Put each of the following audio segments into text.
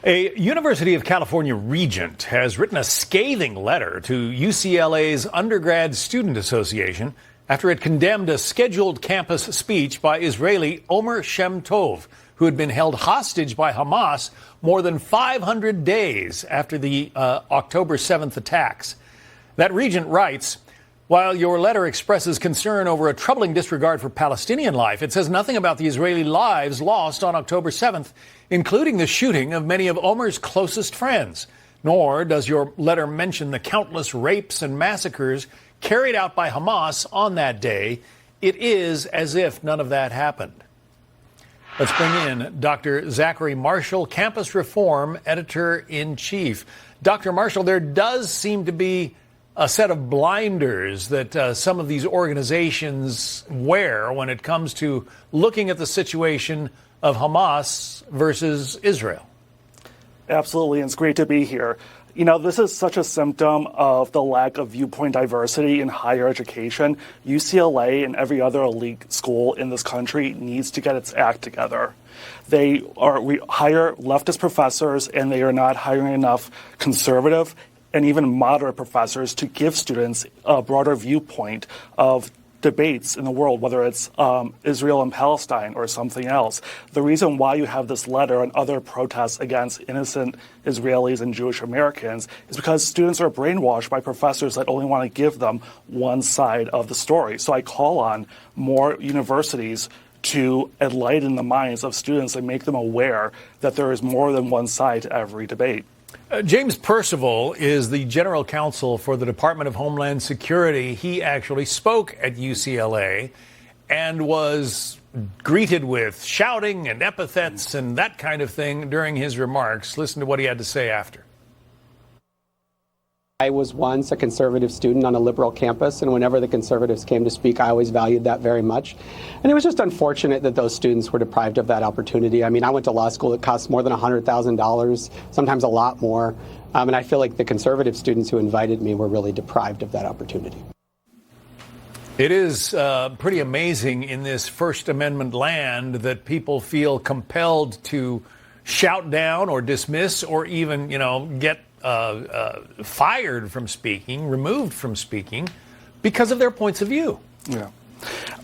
A University of California regent has written a scathing letter to UCLA's Undergrad Student Association after it condemned a scheduled campus speech by Israeli Omer Shem Tov, who had been held hostage by Hamas more than 500 days after the October 7th attacks. That regent writes, "While your letter expresses concern over a troubling disregard for Palestinian life, it says nothing about the Israeli lives lost on October 7th, including the shooting of many of Omer's closest friends. Nor does your letter mention the countless rapes and massacres carried out by Hamas on that day. It is as if none of that happened." Let's bring in Dr. Zachary Marschall, Campus Reform Editor-in-Chief. Dr. Marschall, there does seem to be a set of blinders that some of these organizations wear when it comes to looking at the situation of Hamas versus Israel. Absolutely, and it's great to be here. You know, this is such a symptom of the lack of viewpoint diversity in higher education. UCLA and every other elite school in this country needs to get its act together. We hire leftist professors, and they are not hiring enough conservative and even moderate professors to give students a broader viewpoint of debates in the world, whether it's Israel and Palestine or something else. The reason why you have this letter and other protests against innocent Israelis and Jewish Americans is because students are brainwashed by professors that only want to give them one side of the story. So I call on more universities to enlighten the minds of students and make them aware that there is more than one side to every debate. James Percival is the general counsel for the Department of Homeland Security. He actually spoke at UCLA and was greeted with shouting and epithets and that kind of thing during his remarks. Listen to what he had to say after. I was once a conservative student on a liberal campus, and whenever the conservatives came to speak, I always valued that very much. And it was just unfortunate that those students were deprived of that opportunity. I mean, I went to law school. It cost more than $100,000, sometimes a lot more. And I feel like the conservative students who invited me were really deprived of that opportunity. It is pretty amazing in this First Amendment land that people feel compelled to shout down or dismiss or even, get fired from speaking, removed from speaking because of their points of view. Yeah.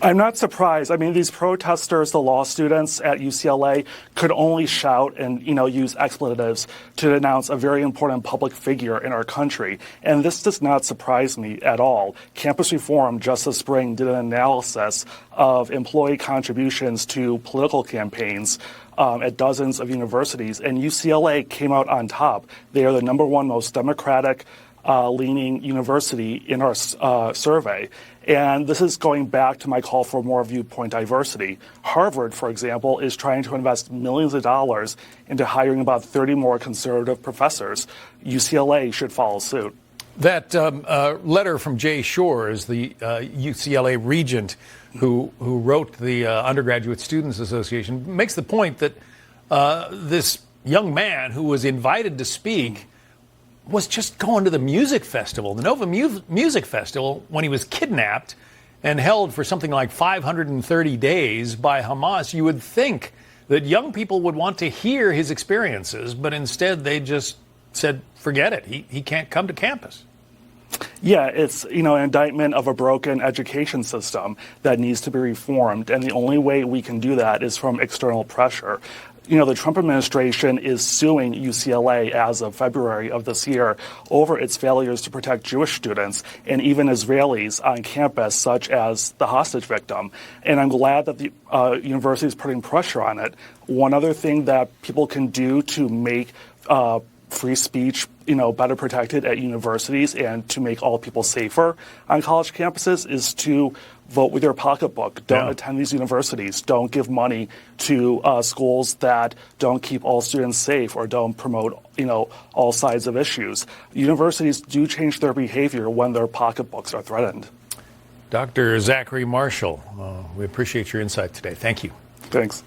I'm not surprised. I mean, these protesters, the law students at UCLA, could only shout and, use expletives to denounce a very important public figure in our country. And this does not surprise me at all. Campus Reform just this spring did an analysis of employee contributions to political campaigns at dozens of universities, and UCLA came out on top. They are the number one most Democratic leaning university in our survey. And this is going back to my call for more viewpoint diversity. Harvard, for example, is trying to invest millions of dollars into hiring about 30 more conservative professors. UCLA should follow suit. That letter from Jay Shores, the UCLA regent who wrote the Undergraduate Students Association, makes the point that this young man who was invited to speak was just going to the music festival, the Nova Music Festival, when he was kidnapped and held for something like 530 days by Hamas. You would think that young people would want to hear his experiences, but instead they just said, forget it. He can't come to campus. Yeah, it's, an indictment of a broken education system that needs to be reformed. And the only way we can do that is from external pressure. The Trump administration is suing UCLA as of February of this year over its failures to protect Jewish students and even Israelis on campus, such as the hostage victim. And I'm glad that the university is putting pressure on it. One other thing that people can do to make free speech, better protected at universities and to make all people safer on college campuses is to vote with your pocketbook. Don't attend these universities. Don't give money to schools that don't keep all students safe or don't promote, all sides of issues. Universities do change their behavior when their pocketbooks are threatened. Dr. Zachary Marschall, we appreciate your insight today. Thank you. Thanks.